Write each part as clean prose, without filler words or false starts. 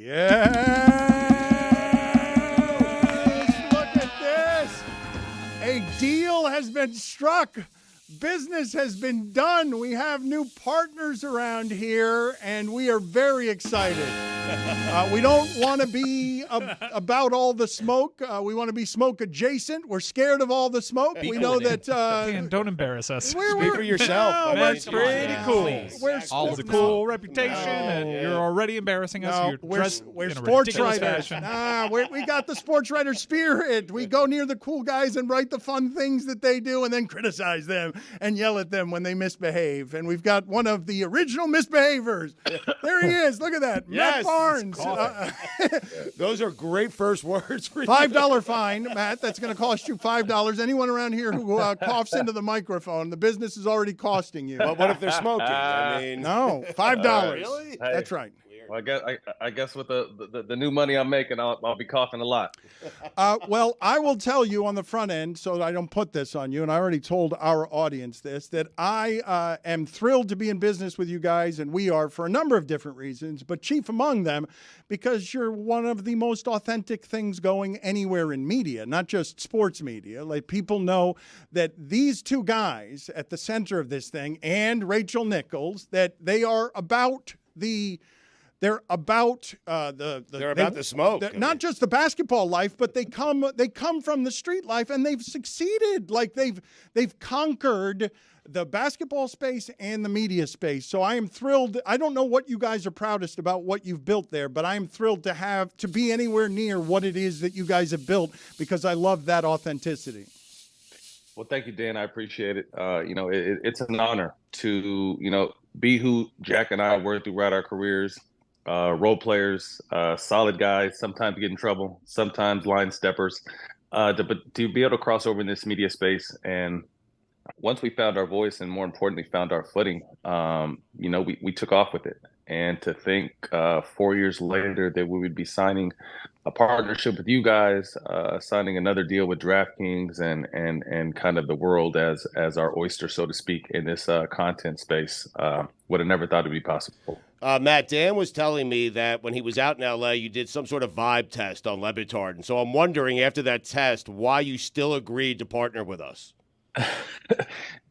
Yes! Look at this. A deal has been struck. Business has been done. We have new partners around here, and we are very excited. We don't want to be about all the smoke. We want to be smoke adjacent. We're scared of all the smoke. We know that. Dan, don't embarrass us. Speak for yourself. No, That's pretty cool. We're It's a cool reputation, and you're already embarrassing us. No, You're we're dressed we're in a sports ridiculous writers. fashion. We got the sports writer spirit. We go near the cool guys and write the fun things that they do and then criticize them and yell at them when they misbehave. And we've got one of the original misbehavers. There he is. Look at that. Yes, Matt Barnes. Those are great first words for you. $5 fine, Matt. That's going to cost you $5. Anyone around here who coughs into the microphone, the business is already costing you. But what if they're smoking? I mean, No, $5. Really? That's right. Well, I guess with the new money I'm making, I'll be coughing a lot. Well, I will tell you on the front end, so that I don't put this on you, and I already told our audience this, that I am thrilled to be in business with you guys, and we are for a number of different reasons, but chief among them, because you're one of the most authentic things going anywhere in media, not just sports media. Like, people know that these two guys at the center of this thing, and Rachel Nichols, that they are about the... They're about the smoke. Not just the basketball life, but they come from the street life, and they've succeeded. Like, they've conquered the basketball space and the media space. So I am thrilled. I don't know what you guys are proudest about what you've built there, but I am thrilled to be anywhere near what it is that you guys have built, because I love that authenticity. Well, thank you, Dan. I appreciate it. It's an honor to, be who Jack and I were throughout our careers. Role players, solid guys, sometimes get in trouble, sometimes line steppers, but to be able to cross over in this media space. And once we found our voice, and more importantly, found our footing, we took off with it. And to think 4 years later that we would be signing a partnership with you guys, signing another deal with DraftKings and kind of the world as our oyster, so to speak, in this content space, would have never thought it'd be possible. Matt, Dan was telling me that when he was out in L.A., you did some sort of vibe test on LeBatard. And so I'm wondering, after that test, why you still agreed to partner with us.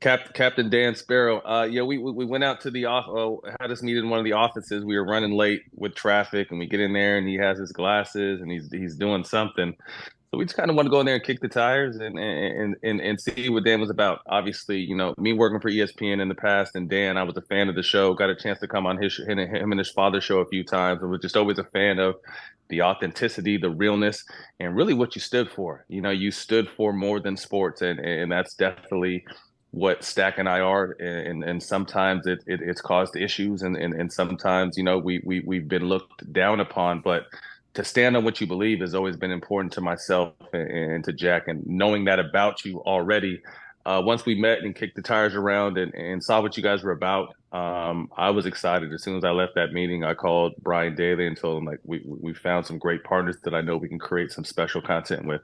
Captain Dan Sparrow. We went out to the had us meet in one of the offices. We were running late with traffic, and we get in there, and he has his glasses, and he's doing something. So we just kind of want to go in there and kick the tires and see what Dan was about. Obviously, me working for ESPN in the past, and Dan, I was a fan of the show. Got a chance to come on him and his father's show a few times, and was just always a fan of the authenticity, the realness, and really what you stood for. You stood for more than sports, and that's definitely what Stack and I are. And sometimes it's caused issues, and sometimes we've been looked down upon, but to stand on what you believe has always been important to myself and to Jack. And knowing that about you already, once we met and kicked the tires around and saw what you guys were about, I was excited. As soon as I left that meeting, I called Brian Daly and told him, like, we found some great partners that I know we can create some special content with.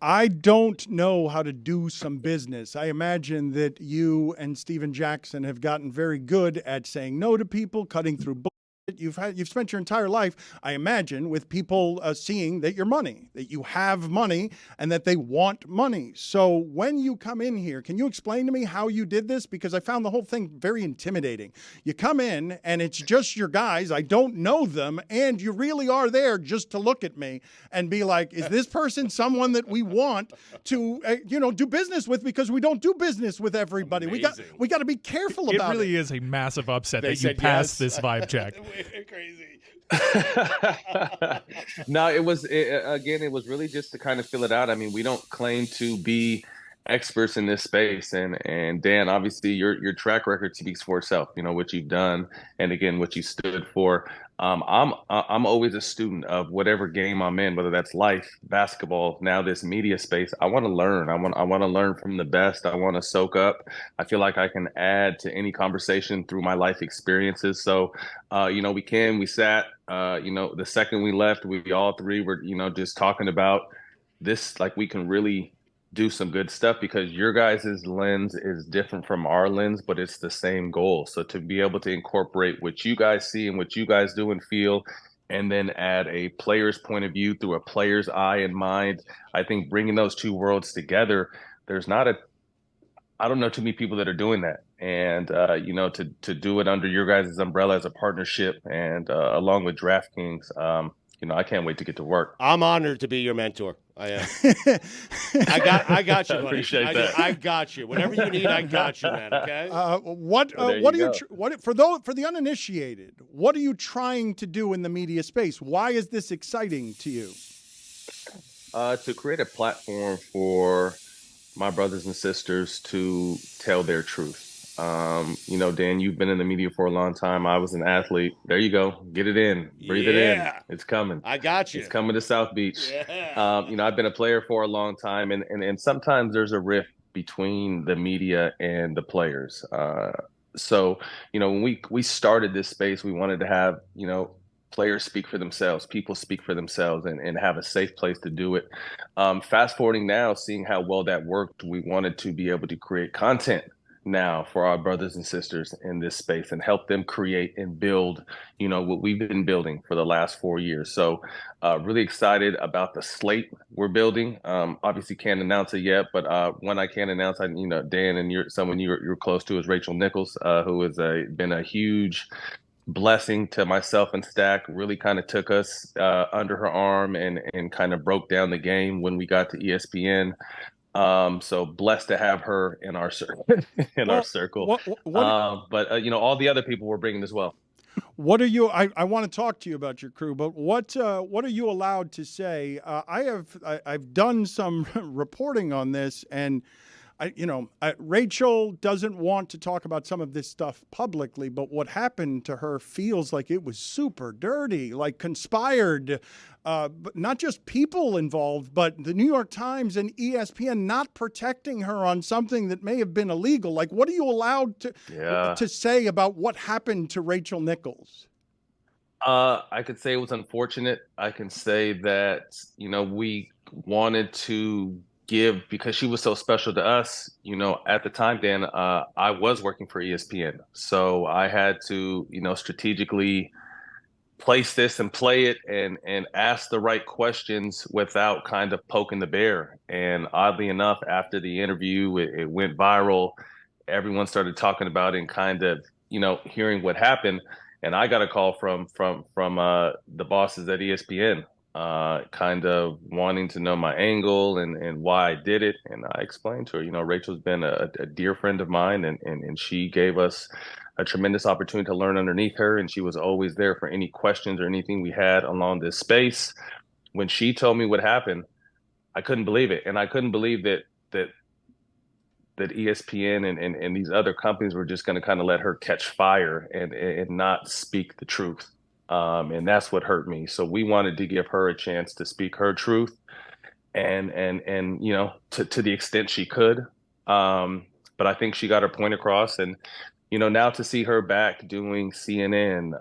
I don't know how to do some business. I imagine that you and Steven Jackson have gotten very good at saying no to people, cutting through bullshit. You've spent your entire life, I imagine, with people seeing that you're money, that you have money, and that they want money. So when you come in here, can you explain to me how you did this? Because I found the whole thing very intimidating. You come in, and it's just your guys. I don't know them, and you really are there just to look at me and be like, is this person someone that we want to do business with? Because we don't do business with everybody. Amazing. We got to be careful about it. It really is a massive upset They that you said passed yes. this vibe check. Crazy. No, it was really just to kind of fill it out. I mean, we don't claim to be experts in this space, and Dan, obviously your track record speaks for itself. What you've done, and again, what you stood for. I'm always a student of whatever game I'm in, whether that's life, basketball, now this media space. I want to learn. I want to learn from the best. I want to soak up. I feel like I can add to any conversation through my life experiences. So, we sat, the second we left, we all three were, just talking about this, like we can really do some good stuff, because your guys' lens is different from our lens, but it's the same goal. So to be able to incorporate what you guys see and what you guys do and feel and then add a player's point of view through a player's eye and mind. I think bringing those two worlds together, I don't know too many people that are doing that. And, to do it under your guys' umbrella as a partnership and along with DraftKings, I can't wait to get to work. I'm honored to be your mentor. I am. I got you, buddy. Appreciate that. I got you. Whatever you need, I got you, man. Okay. Well, For the uninitiated, what are you trying to do in the media space? Why is this exciting to you? To create a platform for my brothers and sisters to tell their truth. Dan, you've been in the media for a long time. I was an athlete. There you go. Get it in. Breathe it in. It's coming. I got you. It's coming to South Beach. Yeah. I've been a player for a long time, and sometimes there's a rift between the media and the players. So, when we started this space, we wanted to have, players speak for themselves, people speak for themselves, and have a safe place to do it. Fast forwarding now, seeing how well that worked, we wanted to be able to create content now for our brothers and sisters in this space and help them create and build, what we've been building for the last 4 years. So really excited about the slate we're building. Obviously can't announce it yet, but one I can announce, Dan and someone you're close to is Rachel Nichols, who has been a huge blessing to myself and Stack. Really kind of took us under her arm and kind of broke down the game when we got to ESPN. So blessed to have her in our circle. Our circle. But all the other people we're bringing as well. What are you? I want to talk to you about your crew, but what are you allowed to say? I've done some reporting on this, and Rachel doesn't want to talk about some of this stuff publicly, but what happened to her feels like it was super dirty, like conspired. But not just people involved, but the New York Times and ESPN not protecting her on something that may have been illegal. Like, what are you allowed to say about what happened to Rachel Nichols? I could say it was unfortunate. I can say that, we wanted to give, because she was so special to us, at the time, Dan, I was working for ESPN. So I had to, strategically place this and play it and ask the right questions without kind of poking the bear. And oddly enough, after the interview, it went viral. Everyone started talking about it and kind of, hearing what happened. And I got a call from the bosses at ESPN, kind of wanting to know my angle and why I did it. And I explained to her, Rachel's been a dear friend of mine, and she gave us a tremendous opportunity to learn underneath her. And she was always there for any questions or anything we had along this space. When she told me what happened, I couldn't believe it. And I couldn't believe that ESPN and these other companies were just going to kind of let her catch fire and not speak the truth. And that's what hurt me. So we wanted to give her a chance to speak her truth and to the extent she could. But I think she got her point across. And, now to see her back doing CNN,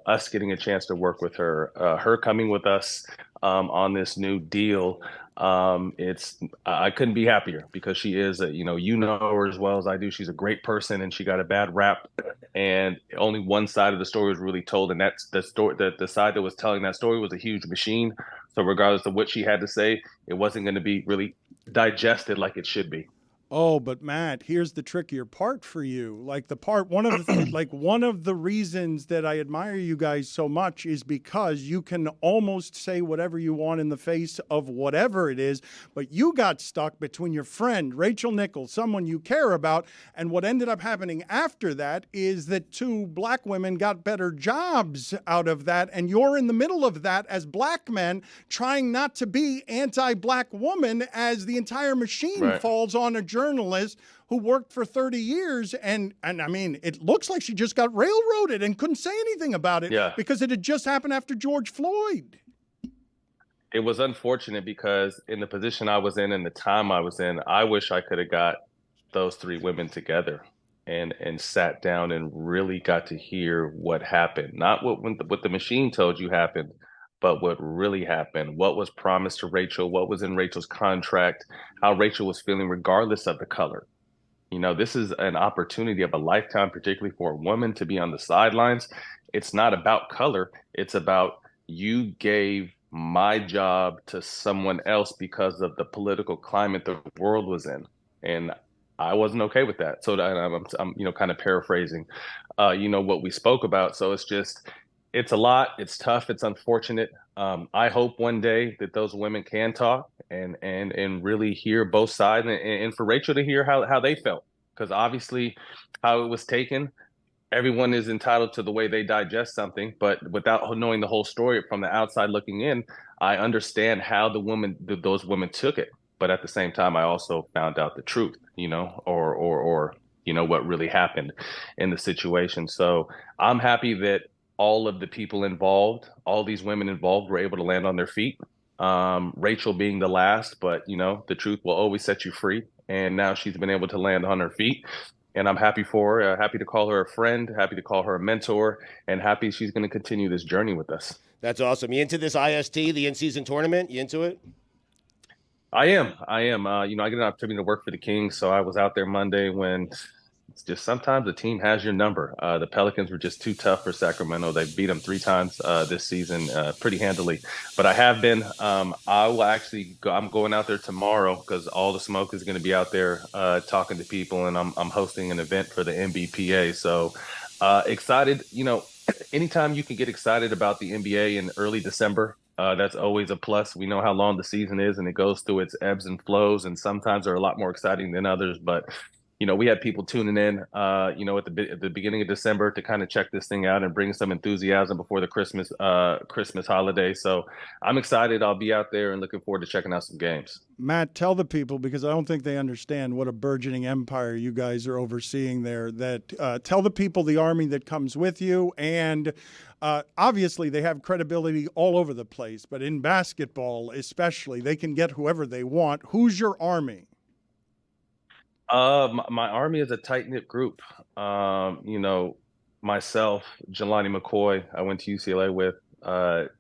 us getting a chance to work with her, her coming with us on this new deal, I couldn't be happier, because she is her as well as I do. She's a great person, and she got a bad rap, and only one side of the story was really told, and that's the story. The side that was telling that story was a huge machine. So regardless of what she had to say, it wasn't going to be really digested like it should be. Oh, but Matt, here's the trickier part for you. Like one of the reasons that I admire you guys so much is because you can almost say whatever you want in the face of whatever it is, but you got stuck between your friend, Rachel Nichols, someone you care about, and what ended up happening after that is that two black women got better jobs out of that, and you're in the middle of that as black men trying not to be anti-black woman as the entire machine falls on a journalist who worked for 30 years. And I mean, it looks like she just got railroaded and couldn't say anything about it because it had just happened after George Floyd. It was unfortunate because in the position I was in and the time I was in, I wish I could have got those three women together and sat down and really got to hear what happened. Not what the machine told you happened, but what really happened, what was promised to Rachel, what was in Rachel's contract, how Rachel was feeling regardless of the color. This is an opportunity of a lifetime, particularly for a woman to be on the sidelines. It's not about color. It's about you gave my job to someone else because of the political climate the world was in. And I wasn't okay with that. So I'm kind of paraphrasing, what we spoke about. So it's a lot. It's tough. It's unfortunate. I hope one day that those women can talk and really hear both sides, and for Rachel to hear how they felt, because obviously how it was taken, everyone is entitled to the way they digest something, but without knowing the whole story from the outside looking in, I understand how those women took it. But at the same time, I also found out the truth, or what really happened in the situation. So I'm happy that all of the people involved, all these women involved, were able to land on their feet. Rachel being the last, but the truth will always set you free. And now she's been able to land on her feet. And I'm happy for her, happy to call her a friend, happy to call her a mentor, and happy she's going to continue this journey with us. That's awesome. You into this IST, the in-season tournament? You into it? I am. I get an opportunity to work for the Kings, so I was out there Monday when it's just sometimes the team has your number. The Pelicans were just too tough for Sacramento. They beat them 3 times this season pretty handily. But I have been. I will actually go. I'm going out there tomorrow because All the Smoke is going to be out there talking to people, and I'm hosting an event for the NBPA. So excited. Anytime you can get excited about the NBA in early December, that's always a plus. We know how long the season is, and it goes through its ebbs and flows, and sometimes they're a lot more exciting than others. But we had people tuning in, at the beginning of December to kind of check this thing out and bring some enthusiasm before the Christmas holiday. So I'm excited. I'll be out there and looking forward to checking out some games. Matt, tell the people, because I don't think they understand what a burgeoning empire you guys are overseeing there, that tell the people the army that comes with you. And obviously they have credibility all over the place, but in basketball especially, they can get whoever they want. Who's your army? My army is a tight-knit group. Myself, Jelani McCoy, I went to UCLA with, a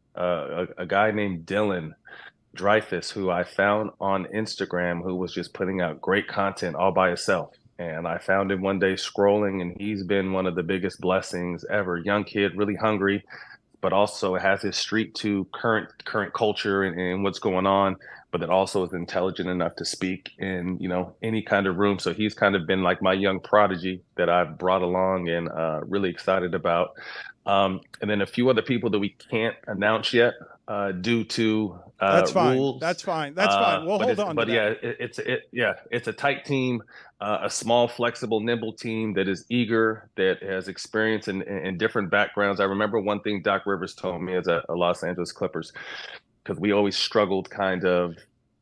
guy named Dylan Dreyfus, who I found on Instagram, who was just putting out great content all by himself. And I found him one day scrolling, and he's been one of the biggest blessings ever. Young kid, really hungry, but also has his streak to current culture and what's going on, but that also is intelligent enough to speak in, any kind of room. So he's kind of been like my young prodigy that I've brought along and really excited about. And then a few other people that we can't announce yet due to That's fine. rules. That's fine. That's fine. We'll hold on to that. It's a tight team, a small, flexible, nimble team that is eager, that has experience in different backgrounds. I remember one thing Doc Rivers told me as a Los Angeles Clippers, because we always struggled kind of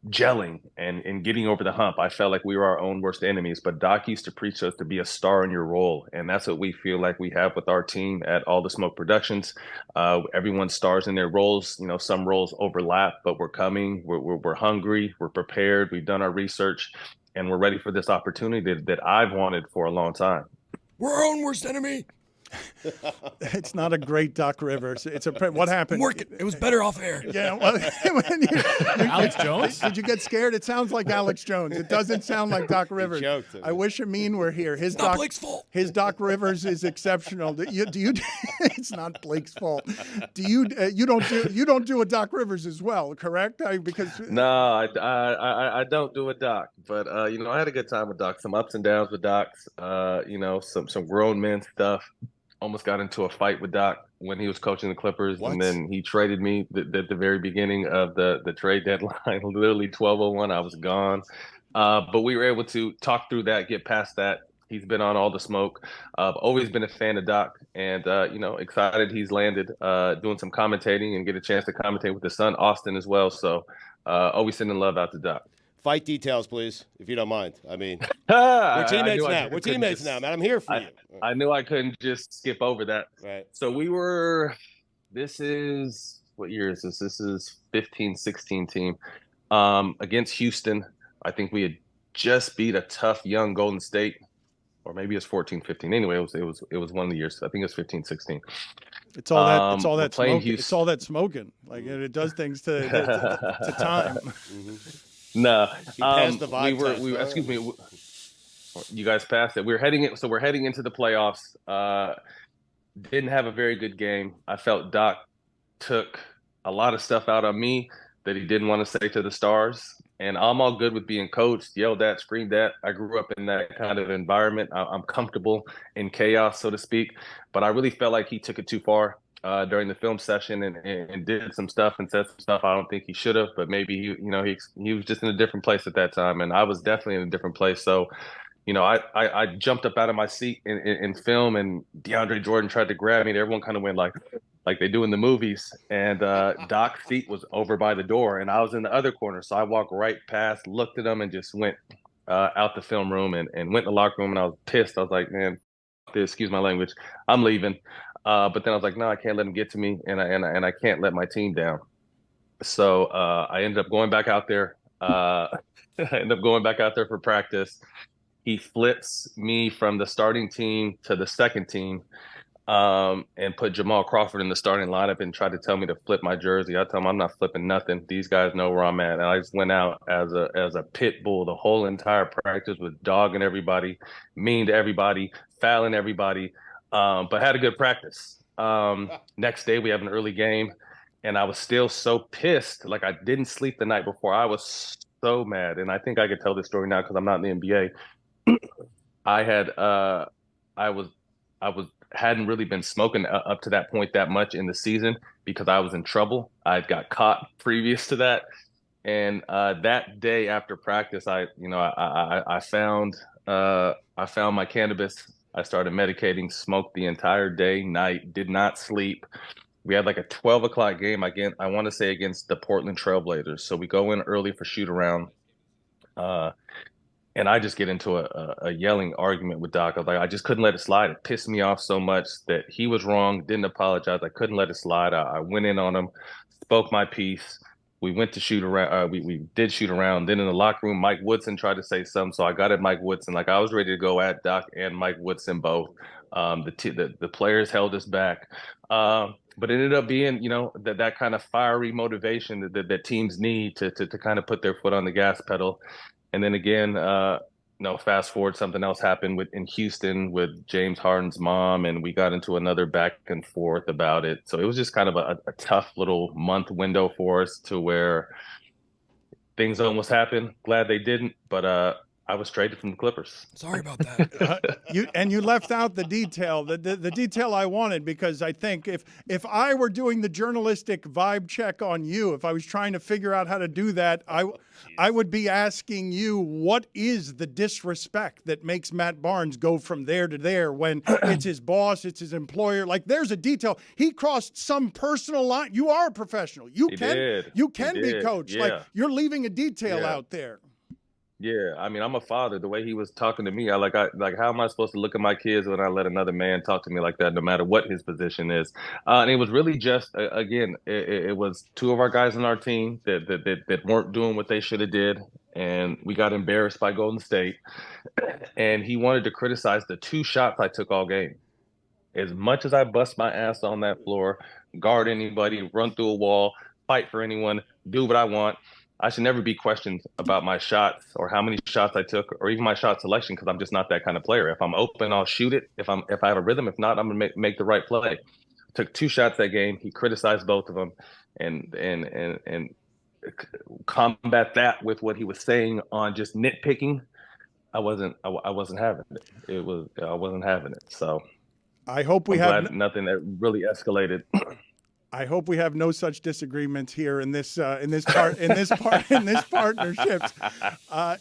gelling and getting over the hump. I felt like we were our own worst enemies, but Doc used to preach us to be a star in your role. And that's what we feel like we have with our team at All the Smoke Productions. Everyone stars in their roles. Some roles overlap, but we're coming, we're hungry, we're prepared, we've done our research, and we're ready for this opportunity that I've wanted for a long time. We're our own worst enemy. It's not a great Doc Rivers. What happened? It was better off air. Yeah. Well, Alex Jones? Did you get scared? It sounds like Alex Jones. It doesn't sound like Doc Rivers. I wish Amin were here. It's not Blake's fault. His Doc Rivers is exceptional. Do you? It's not Blake's fault. Do you? You don't do a Doc Rivers as well, correct? No, I don't do a Doc, but I had a good time with Doc. Some ups and downs with Docs. Some grown men stuff. Almost got into a fight with Doc when he was coaching the Clippers, and then he traded me at the very beginning of the trade deadline. Literally 12:01, I was gone. But we were able to talk through that, get past that. He's been on All the Smoke. Always been a fan of Doc, and excited he's landed doing some commentating and get a chance to commentate with his son Austin as well. So always sending love out to Doc. Fight details, please, if you don't mind. I mean, we're teammates now. We're teammates now, man. I'm here for you. I knew I couldn't just skip over that. Right. So this is, what year is this? This is 15-16 team against Houston. I think we had just beat a tough young Golden State, or maybe it's 14-15. Anyway, it was one of the years. I think it was 15-16. It's all that. It's all that smoking. Houston. It's all that smoking. Like it does things to time. Mm-hmm. No, He passed the vibe test. Excuse me. You guys passed it. We're heading into the playoffs. Didn't have a very good game. I felt Doc took a lot of stuff out on me that he didn't want to say to the stars. And I'm all good with being coached, yelled at, screamed at. I grew up in that kind of environment. I'm comfortable in chaos, so to speak. But I really felt like he took it too far during the film session and did some stuff and said some stuff I don't think he should have. But maybe he was just in a different place at that time, and I was definitely in a different place. So I jumped up out of my seat in film, and DeAndre Jordan tried to grab me, and everyone kind of went like they do in the movies. And Doc's seat was over by the door, and I was in the other corner. So I walked right past, looked at him, and just went out the film room and went in the locker room. And I was pissed. I was like, man, excuse my language, I'm leaving. But then I was like, no, I can't let him get to me, and I can't let my team down. So I ended up going back out there. I ended up going back out there for practice. He flips me from the starting team to the second team, and put Jamal Crawford in the starting lineup and tried to tell me to flip my jersey. I tell him I'm not flipping nothing. These guys know where I'm at. And I just went out as a pit bull the whole entire practice, with dogging everybody, mean to everybody, fouling everybody, but had a good practice. Next day we have an early game, and I was still so pissed. Like, I didn't sleep the night before. I was so mad. And I think I could tell this story now because I'm not in the NBA. I hadn't really been smoking up to that point that much in the season because I was in trouble. I got caught previous to that. And that day after practice, I found my cannabis. I started medicating, smoked the entire day, night, did not sleep. We had like a 12 o'clock game again, I want to say against the Portland Trailblazers. So we go in early for shoot around. And I just get into a yelling argument with Doc. I just couldn't let it slide. It pissed me off so much that he was wrong, didn't apologize. I couldn't let it slide. I went in on him, spoke my piece. We went to shoot around. We did shoot around. Then in the locker room, Mike Woodson tried to say something. So I got at Mike Woodson. Like, I was ready to go at Doc and Mike Woodson both. The players held us back. But it ended up being, that kind of fiery motivation that teams need to kind of put their foot on the gas pedal. And then again, fast forward, something else happened in Houston with James Harden's mom, and we got into another back and forth about it. So it was just kind of a tough little month window for us to where things almost happened. Glad they didn't, but I was traded from the Clippers. Sorry about that. You left out the detail, the detail I wanted, because I think if I were doing the journalistic vibe check on you, if I was trying to figure out how to do that, I would be asking you, what is the disrespect that makes Matt Barnes go from there to there when it's his boss, it's his employer? Like, there's a detail. He crossed some personal line. You are a professional. You can be coached. Yeah. Like, you're leaving a detail out there. Yeah, I mean, I'm a father. The way he was talking to me, how am I supposed to look at my kids when I let another man talk to me like that, no matter what his position is? And it was really just, again, it was two of our guys on our team that weren't doing what they should have did, and we got embarrassed by Golden State. And he wanted to criticize the two shots I took all game. As much as I bust my ass on that floor, guard anybody, run through a wall, fight for anyone, do what I want, I should never be questioned about my shots or how many shots I took or even my shot selection, because I'm just not that kind of player. If I'm open, I'll shoot it. If I have a rhythm, if not, I'm gonna make the right play. Took two shots that game. He criticized both of them, and combat that with what he was saying on just nitpicking. I wasn't having it. I wasn't having it. So I hope I'm glad nothing that really escalated. I hope we have no such disagreements here in this partnership.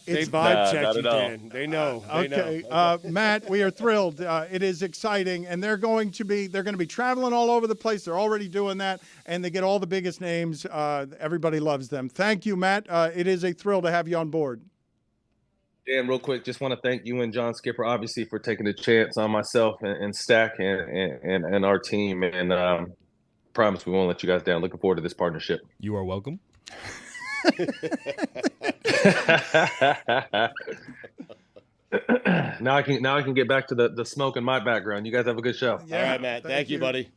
They vibe check you, Dan. They know. Okay, Matt, we are thrilled. It is exciting, and they're going to be traveling all over the place. They're already doing that, and they get all the biggest names. Everybody loves them. Thank you, Matt. It is a thrill to have you on board. Dan, real quick, just want to thank you and John Skipper, obviously, for taking a chance on myself and Stack and our team. And promise we won't let you guys down. Looking forward to this partnership. You are welcome. Now I can get back to the smoke in my background. You guys have a good show. Yeah, all right, Matt. Thank you, buddy.